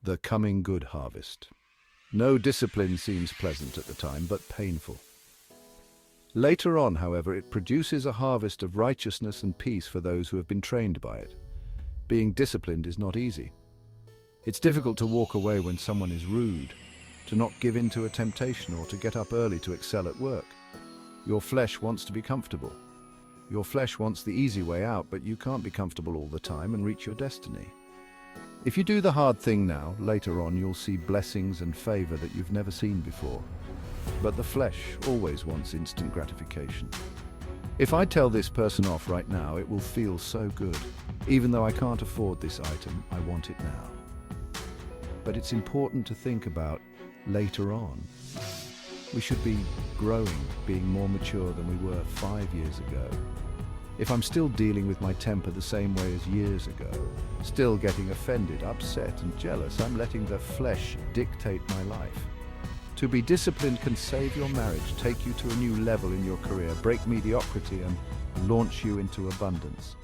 The coming good harvest. No discipline seems pleasant at the time, but painful. Later on, however, it produces a harvest of righteousness and peace for those who have been trained by it. Being disciplined is not easy. It's difficult to walk away when someone is rude, to not give in to a temptation, or to get up early to excel at work. Your flesh wants to be comfortable. Your flesh wants the easy way out, but you can't be comfortable all the time and reach your destiny. If you do the hard thing now, later on you'll see blessings and favor that you've never seen before. But the flesh always wants instant gratification. If I tell this person off right now, it will feel so good. Even though I can't afford this item, I want it now. But it's important to think about later on. We should be growing, being more mature than we were 5 years ago. If I'm still dealing with my temper the same way as years ago, still getting offended, upset and jealous, I'm letting the flesh dictate my life. To be disciplined can save your marriage, take you to a new level in your career, break mediocrity and launch you into abundance.